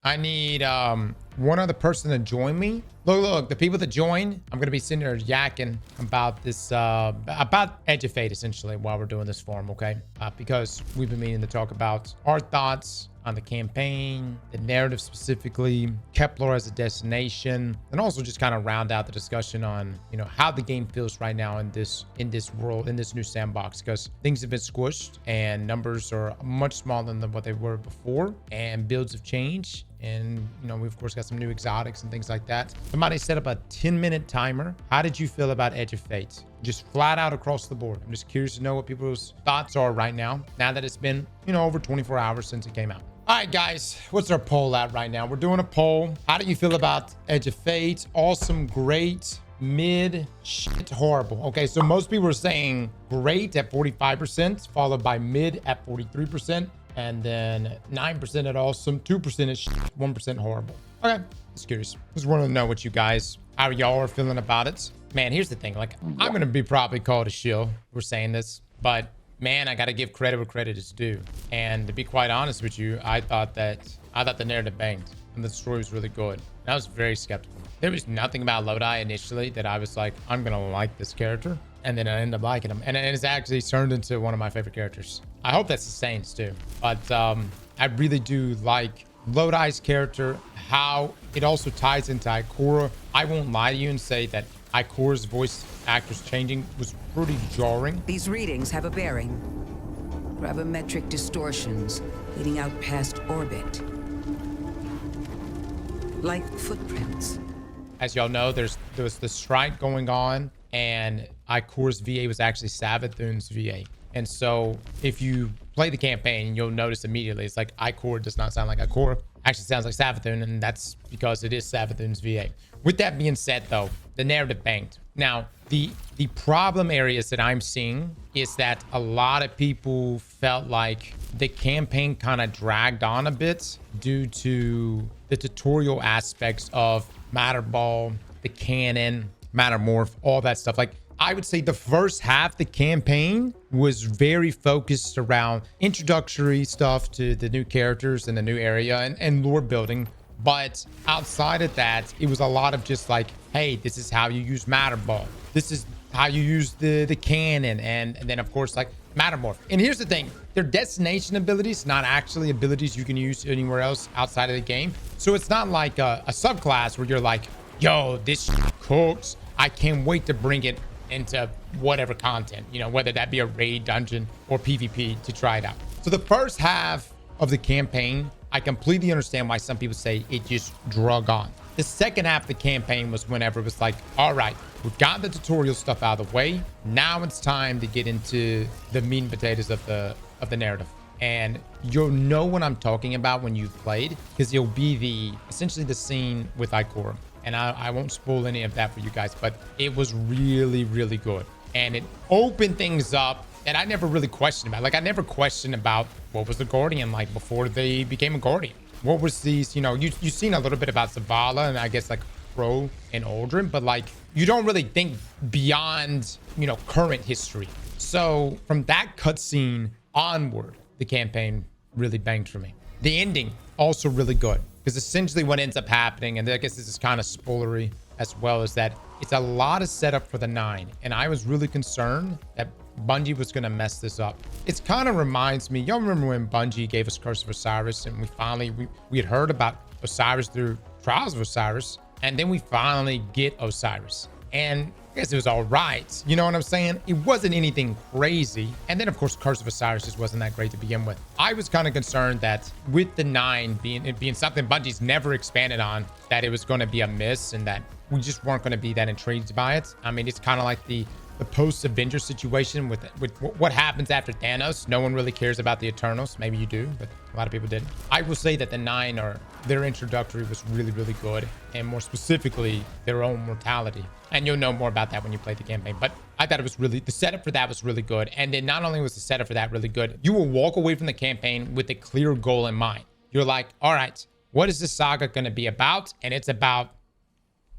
I need one other person to join me. Look, the people that join, I'm gonna be sitting there yakking about this about Edge of Fate essentially while we're doing this forum, okay? Because we've been meaning to talk about our thoughts on the campaign, the narrative specifically, Kepler as a destination, and also just kind of round out the discussion on, you know, how the game feels right now in this world, in this new sandbox, because things have been squished and numbers are much smaller than what they were before, and builds have changed. And, you know, we of course got some new exotics and things like that. Somebody set up a 10-minute timer. How did you feel about Edge of Fate? Just flat out across the board. I'm just curious to know what people's thoughts are right now that it's been, you know, over 24 hours since it came out. All right, guys, what's our poll at right now? We're doing a poll. How do you feel about Edge of Fate? Awesome, great, mid, shit, horrible. Okay, so most people are saying great at 45%, followed by mid at 43%. And then 9% at awesome, 2% is shit, 1% horrible. Okay, just curious. Just want to know what you guys, how y'all are feeling about it. Man, here's the thing. Like, I'm going to be probably called a shill for saying this, but man, I got to give credit where credit is due. And to be quite honest with you, I thought the narrative banged and the story was really good. And I was very skeptical. There was nothing about Lodi initially that I was like, I'm going to like this character. And then I ended up liking him. And it's actually turned into one of my favorite characters. I hope that sustains too. But I really do like Lodi's character, how it also ties into Ikora. I won't lie to you and say that Ikora's voice actors changing was pretty jarring. These readings have a bearing. Gravimetric distortions leading out past orbit. Like footprints. As y'all know, there was the strike going on, and Ikora's VA was actually Savathun's VA. And so if you play the campaign, you'll notice immediately it's like Ikora does not sound like Ikora. Actually sounds like Savathun, and that's because it is Savathun's VA. With that being said, though, the narrative banked. Now, the problem areas that I'm seeing is that a lot of people felt like the campaign kind of dragged on a bit due to the tutorial aspects of Matter Ball, the cannon, Mattermorph, all that stuff. Like, I would say the first half, the campaign was very focused around introductory stuff to the new characters and the new area and lore building. But outside of that, it was a lot of just like, hey, this is how you use Matter Ball. This is how you use the cannon. And then, of course, like Mattermorph. And here's the thing. They're destination abilities, not actually abilities you can use anywhere else outside of the game. So it's not like a subclass where you're like, yo, this shit cooks. I can't wait to bring it into whatever content, you know, whether that be a raid, dungeon, or PvP to try it out. So the first half of the campaign, I completely understand why some people say it just drug on. The second half of the campaign was whenever it was like, all right, we've got the tutorial stuff out of the way. Now it's time to get into the meat and potatoes of the narrative. And you'll know what I'm talking about when you've played, because you'll be essentially the scene with Ikora. And I won't spoil any of that for you guys, but it was really, really good. And it opened things up that I never really questioned about. Like, I never questioned about what was the Guardian like before they became a Guardian. What was these, you know, you've seen a little bit about Zavala and I guess like Crow and Aldrin, but like, you don't really think beyond, you know, current history. So from that cutscene onward, the campaign really banged for me. The ending also really good, because essentially what ends up happening, and I guess this is kind of spoilery as well, is that it's a lot of setup for the 9. And I was really concerned that Bungie was going to mess this up. It kind of reminds me, y'all remember when Bungie gave us Curse of Osiris, and we had heard about Osiris through Trials of Osiris, and then we finally get Osiris. And I guess it was all right. You know what I'm saying? It wasn't anything crazy. And then, of course, Curse of Osiris just wasn't that great to begin with. I was kind of concerned that with the 9 being something Bungie's never expanded on, that it was going to be a miss and that we just weren't going to be that intrigued by it. I mean, it's kind of like the post-Avenger situation with what happens after Thanos. No one really cares about the Eternals. Maybe you do, but a lot of people didn't. I will say that the 9 their introductory was really, really good. And more specifically, their own mortality. And you'll know more about that when you play the campaign. But I thought it was really, the setup for that was really good. And then not only was the setup for that really good, you will walk away from the campaign with a clear goal in mind. You're like, all right, what is this saga going to be about? And it's about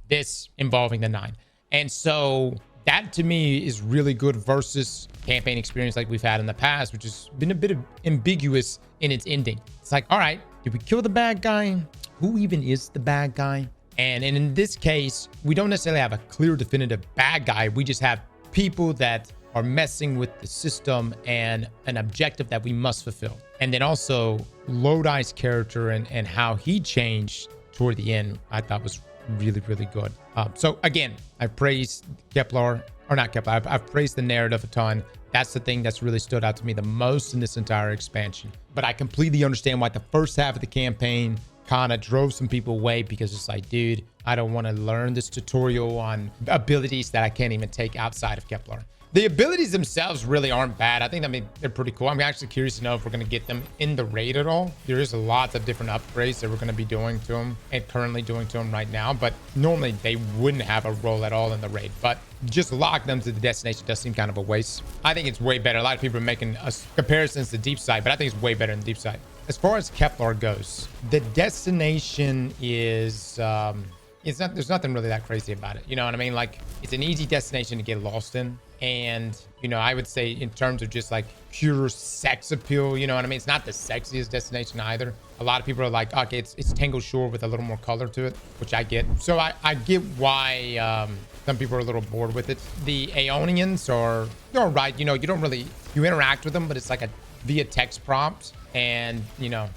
this involving the 9. And so that to me is really good versus campaign experience like we've had in the past, which has been a bit ambiguous in its ending. It's like, all right, did we kill the bad guy? who even is the bad guy? And in this case, we don't necessarily have a clear, definitive bad guy. We just have people that are messing with the system and an objective that we must fulfill. And then also Lodi's character and how he changed toward the end, I thought was really, really good. So again, I praised Kepler, or not Kepler, I've praised the narrative a ton. That's the thing that's really stood out to me the most in this entire expansion. But I completely understand why the first half of the campaign kind of drove some people away, because it's like, dude, I don't want to learn this tutorial on abilities that I can't even take outside of Kepler. The abilities themselves really aren't bad. I think, they're pretty cool. I'm actually curious to know if we're going to get them in the raid at all. There is lots of different upgrades that we're going to be doing to them and currently doing to them right now. But normally they wouldn't have a role at all in the raid. But just lock them to the destination does seem kind of a waste. I think it's way better. A lot of people are making comparisons to Deep Side, but I think it's way better than Deep Side. As far as Kepler goes, the destination is... there's nothing really that crazy about it. You know what I mean? Like, it's an easy destination to get lost in. And, you know, I would say in terms of just like pure sex appeal, you know what I mean? It's not the sexiest destination either. A lot of people are like, okay, it's Tangle Shore with a little more color to it, which I get. So I get why some people are a little bored with it. The Aeonians are, you're right. You know, you don't really, you interact with them, but it's like via text prompts, and, you know,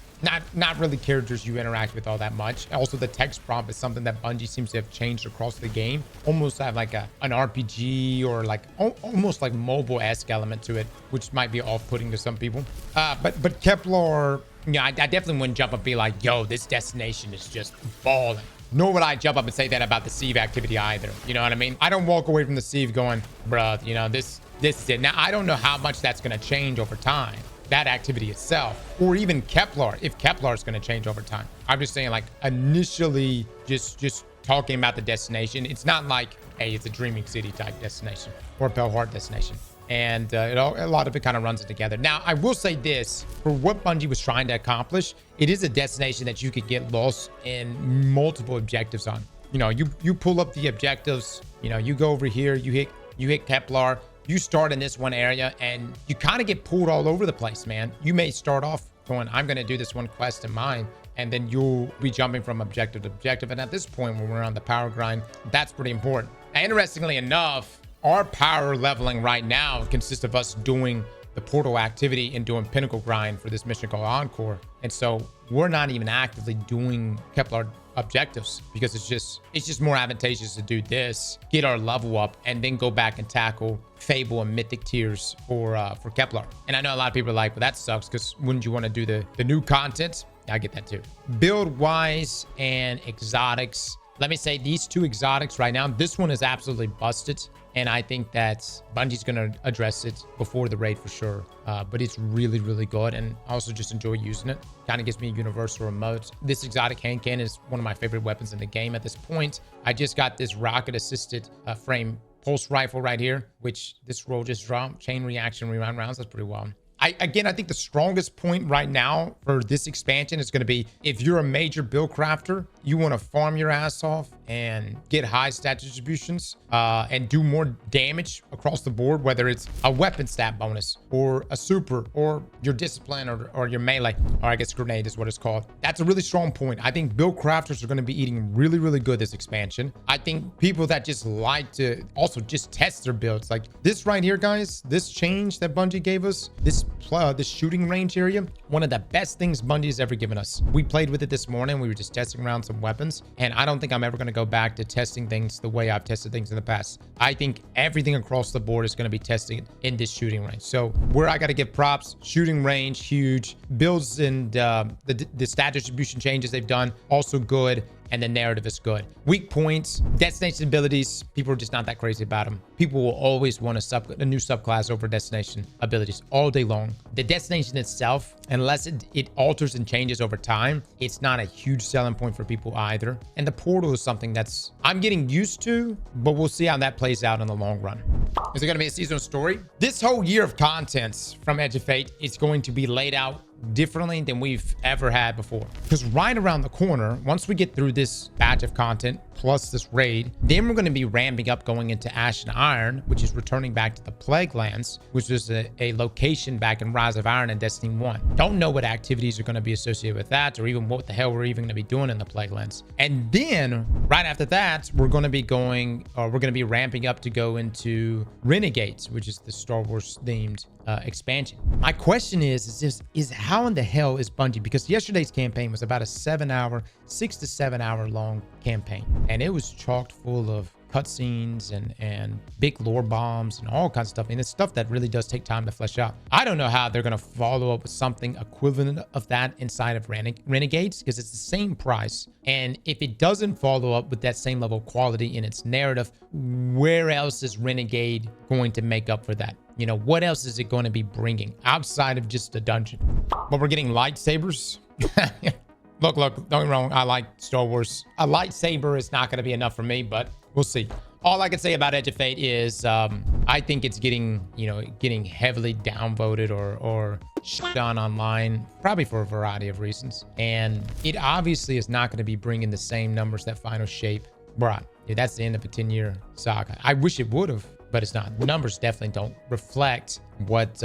not really characters you interact with all that much. Also, the text prompt is something that Bungie seems to have changed across the game. Almost have like an RPG or like almost like mobile-esque element to it, which might be off-putting to some people. But Kepler, I definitely wouldn't jump up and be like, yo, this destination is just balling. Nor would I jump up and say that about the sieve activity either. You know what I mean? I don't walk away from the sieve going, bruh, you know, this is it. Now, I don't know how much that's going to change over time, that activity itself, or even Kepler, if Kepler is going to change over time. I'm just saying, like, initially just talking about the destination, it's not like, hey, it's a Dreaming City type destination or a Pale Heart destination. And a lot of it kind of runs it together. Now, I will say this, for what Bungie was trying to accomplish, it is a destination that you could get lost in multiple objectives on. You know, you pull up the objectives, you know, you go over here, you hit Kepler, you start in this one area, and you kind of get pulled all over the place, man. You may start off going, I'm going to do this one quest in mind, and then you'll be jumping from objective to objective. And at this point, when we're on the power grind, that's pretty important. Now, interestingly enough, our power leveling right now consists of us doing the portal activity and doing pinnacle grind for this mission called Encore. And so we're not even actively doing Kepler objectives, because it's just more advantageous to do this, get our level up, and then go back and tackle Fable and Mythic tiers for Kepler. And I know a lot of people are like, well, that sucks, because wouldn't you want to do the new content? I get that too. Build wise and exotics, let me say these two exotics right now, this one is absolutely busted. And I think that Bungie's going to address it before the raid for sure. But it's really, really good. And I also just enjoy using it. Kind of gives me a universal remote. This exotic hand cannon is one of my favorite weapons in the game at this point. I just got this rocket-assisted frame pulse rifle right here, which this roll just dropped. Chain reaction, reround rounds. That's pretty wild. I think the strongest point right now for this expansion is going to be, if you're a major build crafter, you want to farm your ass off and get high stat distributions and do more damage across the board, whether it's a weapon stat bonus or a super or your discipline or your melee, or I guess grenade is what it's called. That's a really strong point. I think build crafters are going to be eating really, really good this expansion. I think people that just like to also just test their builds, like this right here, guys, this change that Bungie gave us, this shooting range area, one of the best things Bungie's ever given us. We played with it this morning. We were just testing around some weapons, and I don't think I'm ever going to go back to testing things the way I've tested things in the past. I think everything across the board is going to be tested in this shooting range. So where I got to give props, shooting range, huge. Builds and the stat distribution changes they've done, also good. And the narrative is good. Weak points, destination abilities, people are just not that crazy about them. People will always want a new subclass over destination abilities all day long. The destination itself, unless it alters and changes over time, it's not a huge selling point for people either. And the portal is something that's I'm getting used to, but we'll see how that plays out in the long run. Is it going to be a seasonal story? This whole year of contents from Edge of Fate is going to be laid out differently than we've ever had before. Because right around the corner, once we get through this batch of content plus this raid, then we're going to be ramping up going into Ash and Iron, which is returning back to the Plague Lands, which was a location back in Rise of Iron and Destiny 1. Don't know what activities are going to be associated with that, or even what the hell we're even going to be doing in the Plague Lands. And then right after that, we're going to be ramping up to go into Renegades, which is the Star Wars themed expansion. My question is how in the hell is Bungie, because yesterday's campaign was about a 6 to 7 hour long campaign, and it was chocked full of cutscenes and big lore bombs and all kinds of stuff. And it's stuff that really does take time to flesh out. I don't know how they're going to follow up with something equivalent of that inside of Renegades, because it's the same price. And if it doesn't follow up with that same level of quality in its narrative, where else is Renegade going to make up for that? You know, what else is it going to be bringing outside of just a dungeon? But we're getting lightsabers. Look, don't get me wrong. I like Star Wars. A lightsaber is not going to be enough for me, but we'll see. All I can say about Edge of Fate is I think it's getting heavily downvoted or shut down online, probably for a variety of reasons. And it obviously is not going to be bringing the same numbers that Final Shape brought. Yeah, that's the end of a 10-year saga. I wish it would have, but it's not. The numbers definitely don't reflect what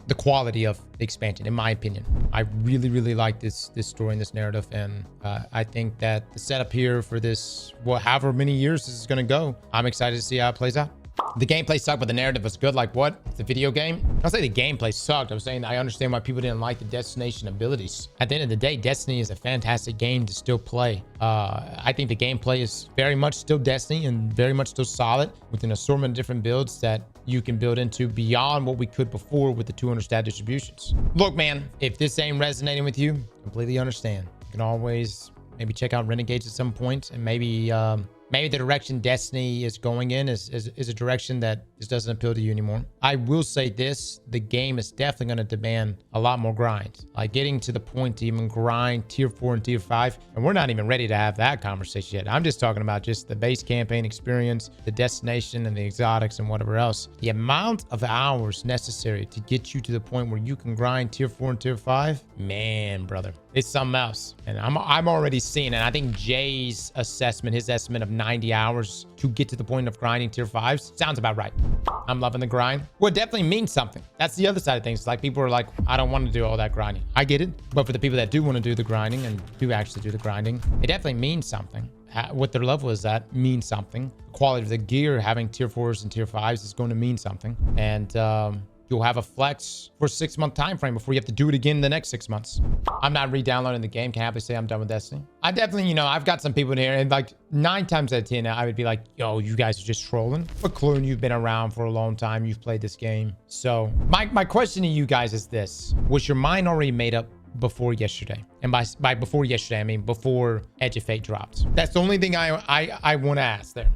the quality of the expansion, in my opinion. I really like this story and this narrative, and I think that the setup here for this, however many years this is going to go, I'm excited to see how it plays out. The gameplay sucked, but the narrative was good. Like what? The video game? I don't say the gameplay sucked. I'm saying I understand why people didn't like the destination abilities. At the end of the day, Destiny is a fantastic game to still play. I think the gameplay is very much still Destiny and very much still solid, with an assortment of different builds that you can build into beyond what we could before with the 200 stat distributions. Look, man, if this ain't resonating with you, completely understand. You can always maybe check out Renegades at some point, and maybe the direction Destiny is going in is a direction that just doesn't appeal to you anymore. I will say this, the game is definitely going to demand a lot more grind. Like getting to the point to even grind tier 4 and tier 5. And we're not even ready to have that conversation yet. I'm just talking about just the base campaign experience, the destination and the exotics and whatever else. The amount of hours necessary to get you to the point where you can grind tier 4 and tier 5, man, brother, it's something else. And I'm already seeing it. I think Jay's assessment, his estimate of 90 hours to get to the point of grinding tier 5s sounds about right. I'm loving the grind. Well, it definitely means something. That's the other side of things. Like people are like, I don't want to do all that grinding. I get it. But for the people that do want to do the grinding and do actually do the grinding, it definitely means something. What their level is at means something. The quality of the gear, having tier 4s and tier 5s is going to mean something. And you'll have a flex for a 6-month time frame before you have to do it again in the next 6 months. I'm not re-downloading the game. Can happily say I'm done with Destiny. I definitely, I've got some people in here, and like 9 times out of 10, I would be like, yo, you guys are just trolling. But Clune, you've been around for a long time. You've played this game. So my question to you guys is this. Was your mind already made up before yesterday? And by before yesterday, I mean before Edge of Fate dropped. That's the only thing I want to ask there.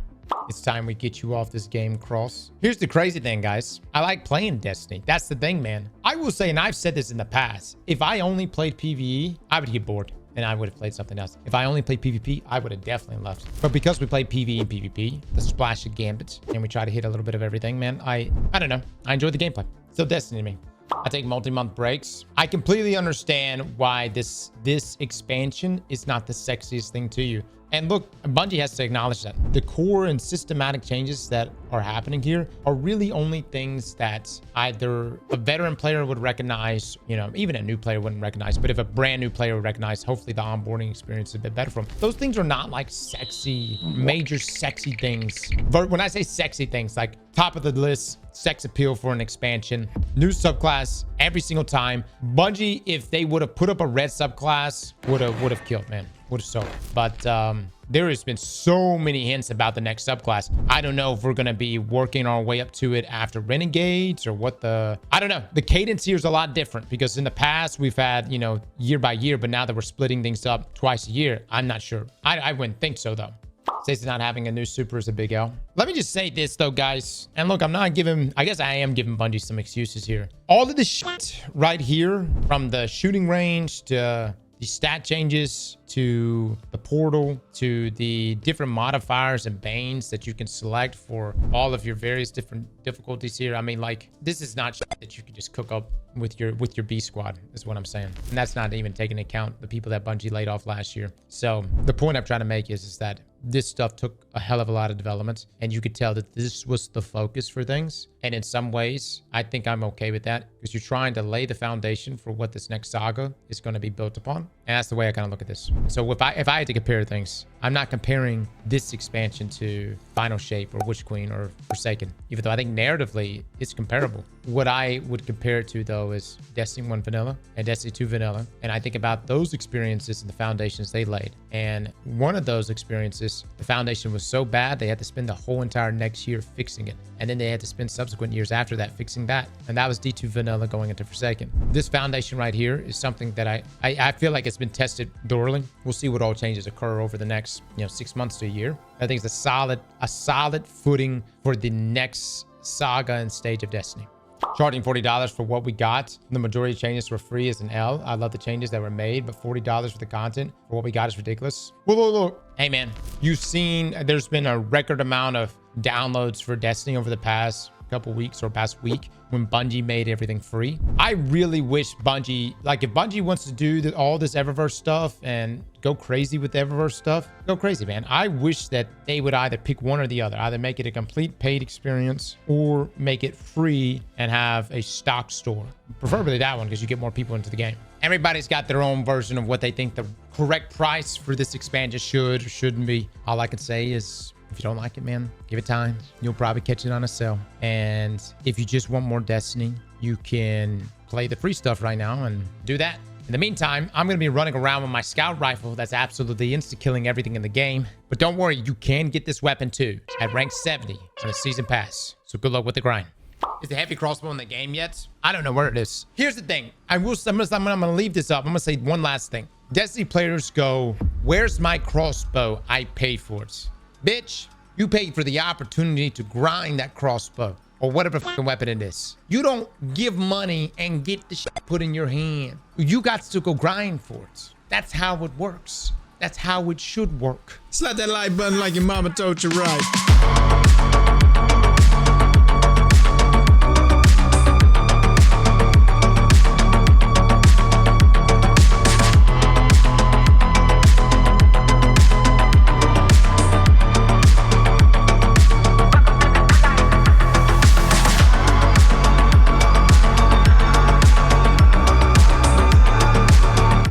It's time we get you off this game, Cross. Here's the crazy thing, guys. I like playing Destiny. That's the thing, man. I will say, and I've said this in the past, if I only played PvE, I would get bored and I would have played something else. If I only played PvP, I would have definitely left. But because we play PvE and PvP, the splash of gambits, and we try to hit a little bit of everything, man, I don't know. I enjoy the gameplay. Still Destiny to me. I take multi-month breaks. I completely understand why this expansion is not the sexiest thing to you. And look, Bungie has to acknowledge that. The core and systematic changes that are happening here are really only things that either a veteran player would recognize, even a new player wouldn't recognize, but if a brand new player would recognize, hopefully the onboarding experience is a bit better for them. Those things are not like sexy, major sexy things. But when I say sexy things, like top of the list, sex appeal for an expansion, new subclass every single time. Bungie, if they would have put up a red subclass, would have killed, man. Would have sold. But there has been so many hints about the next subclass. I don't know if we're going to be working our way up to it after Renegades or what I don't know. The cadence here is a lot different because in the past we've had, year by year, but now that we're splitting things up twice a year, I'm not sure. I wouldn't think so though. Says not having a new super is a big L. Let me just say this though, guys. And look, I guess I am giving Bungie some excuses here. All of the shit right here, from the shooting range to the stat changes, to the portal, to the different modifiers and banes that you can select for all of your various different difficulties here. I mean, like, this is not shit that you can just cook up with your B squad, is what I'm saying. And that's not even taking into account the people that Bungie laid off last year. So the point I'm trying to make is that this stuff took a hell of a lot of development, and you could tell that this was the focus for things. And in some ways, I think I'm okay with that, because you're trying to lay the foundation for what this next saga is going to be built upon. And that's the way I kind of look at this. So if I had to compare things, I'm not comparing this expansion to Final Shape or Witch Queen or Forsaken, even though I think narratively it's comparable. What I would compare it to, though, is Destiny 1 Vanilla and Destiny 2 Vanilla. And I think about those experiences and the foundations they laid. And one of those experiences, the foundation was so bad, they had to spend the whole entire next year fixing it. And then they had to spend subsequent years after that fixing that. And that was D2 Vanilla going into Forsaken. This foundation right here is something that I feel like it's been tested thoroughly. We'll see what all changes occur over the next, 6 months to a year. I think it's a solid footing for the next saga and stage of Destiny. Charging $40 for what we got. The majority of changes were free as an L. I love the changes that were made, but $40 for the content for what we got is ridiculous. Look. Hey, man, you've seen there's been a record amount of downloads for Destiny over the past couple weeks or past week when Bungie made everything free. I really wish Bungie, like, if Bungie wants to do all this Eververse stuff and go crazy with the Eververse stuff, go crazy, man. I wish that they would either pick one or the other, either make it a complete paid experience or make it free and have a stock store. Preferably that one, because you get more people into the game. Everybody's got their own version of what they think the correct price for this expansion should or shouldn't be. All I can say is, if you don't like it, man, give it time. You'll probably catch it on a sale. And if you just want more Destiny, you can play the free stuff right now and do that. In the meantime, I'm going to be running around with my scout rifle that's absolutely insta-killing everything in the game. But don't worry, you can get this weapon too at rank 70 on the season pass. So good luck with the grind. Is the heavy crossbow in the game yet? I don't know where it is. Here's the thing. I'm going to leave this up. I'm going to say one last thing. Destiny players go, where's my crossbow? I paid for it. Bitch, you paid for the opportunity to grind that crossbow or whatever fucking weapon it is. You don't give money and get the shit put in your hand. You got to go grind for it. That's how it works. That's how it should work. Slap that like button like your mama told you right.